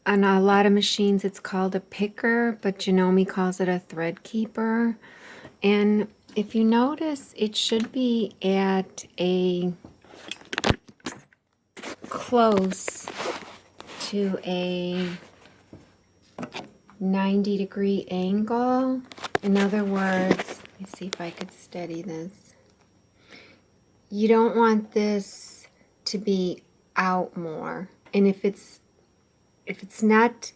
On a lot of machines it's called a picker, but Janome calls it a thread keeper. And if you notice, it should be at a close to a 90-degree angle. In other words, let me see if I could steady this. You don't want this to be out more. And if it's not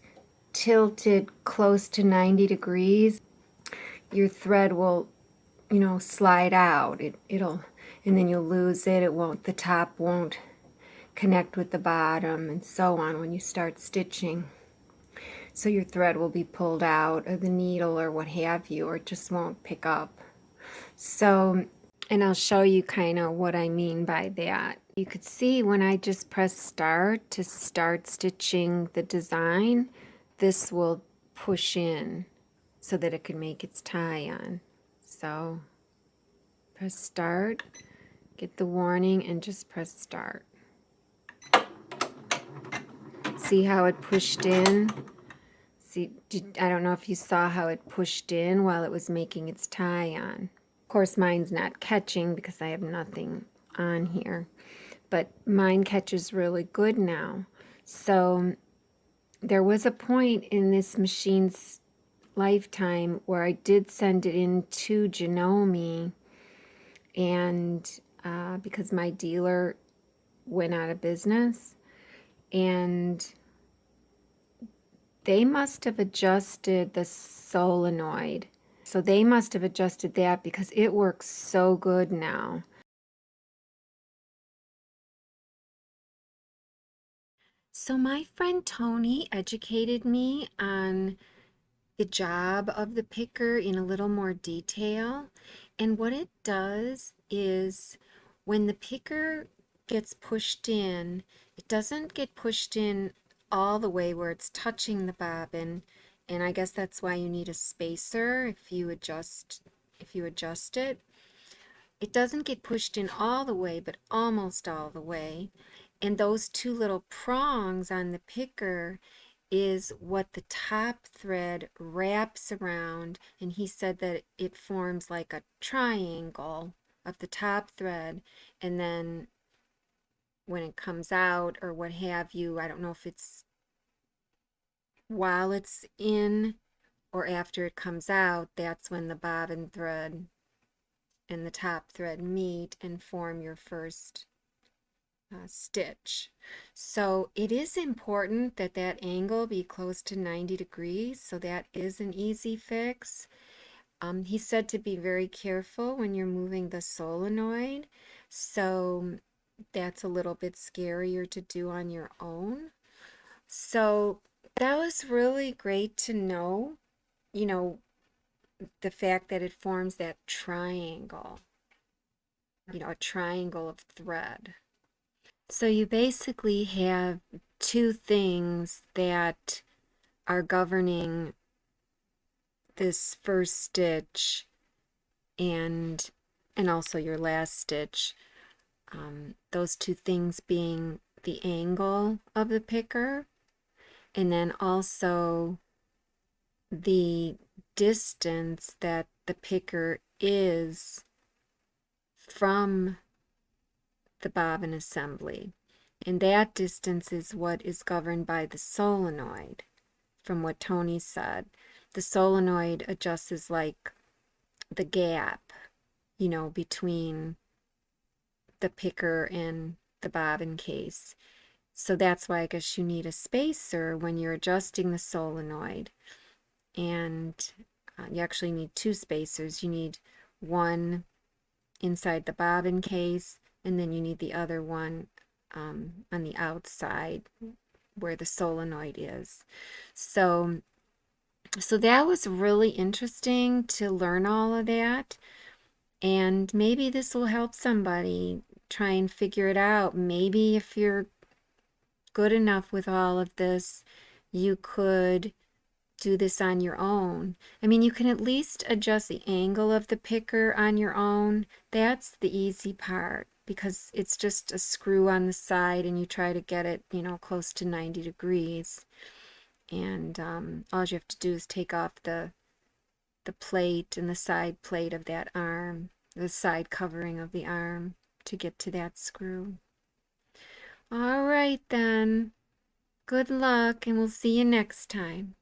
tilted close to 90 degrees, your thread will, slide out. It'll, and then you'll lose it. The top won't connect with the bottom, and so on when you start stitching. So your thread will be pulled out, or the needle, or what have you, or it just won't pick up. So, and I'll show you kind of what I mean by that. You could see when I just press start to start stitching the design, this will push in so that it can make its tie on. So press start, get the warning, and just press start. See how it pushed in? See, I don't know if you saw how it pushed in while it was making its tie on. Of course, mine's not catching because I have nothing on here, but mine catches really good now. So there was a point in this machine's lifetime where I did send it into Janome, and because my dealer went out of business, and they must have adjusted the solenoid. So they must have adjusted that because it works so good now. So my friend Tony educated me on the job of the picker in a little more detail. And what it does is when the picker gets pushed in, it doesn't get pushed in all the way where it's touching the bobbin. And I guess that's why you need a spacer if you adjust it. It doesn't get pushed in all the way, but almost all the way. And those two little prongs on the picker is what the top thread wraps around, and he said that it forms like a triangle of the top thread, and then when it comes out or what have you, I don't know if it's while it's in or after it comes out, that's when the bobbin thread and the top thread meet and form your first stitch. So it is important that that angle be close to 90 degrees, so that is an easy fix. He said to be very careful when you're moving the solenoid, so that's a little bit scarier to do on your own. So that was really great to know, the fact that it forms that triangle, a triangle of thread. So you basically have two things that are governing this first stitch and also your last stitch. Those two things being the angle of the picker, and then also the distance that the picker is from the bobbin assembly. And that distance is what is governed by the solenoid, from what Tony said. The solenoid adjusts like the gap, between the picker and the bobbin case. So that's why I guess you need a spacer when you're adjusting the solenoid. And you actually need two spacers. You need one inside the bobbin case, and then you need the other one on the outside where the solenoid is. So that was really interesting to learn all of that, and maybe this will help somebody try and figure it out. Maybe if you're good enough with all of this, you could do this on your own. I mean, you can at least adjust the angle of the picker on your own. That's the easy part, because it's just a screw on the side and you try to get it, close to 90 degrees. And all you have to do is take off the plate and the side plate of that arm, the side covering of the arm, to get to that screw. All right then. Good luck, and we'll see you next time.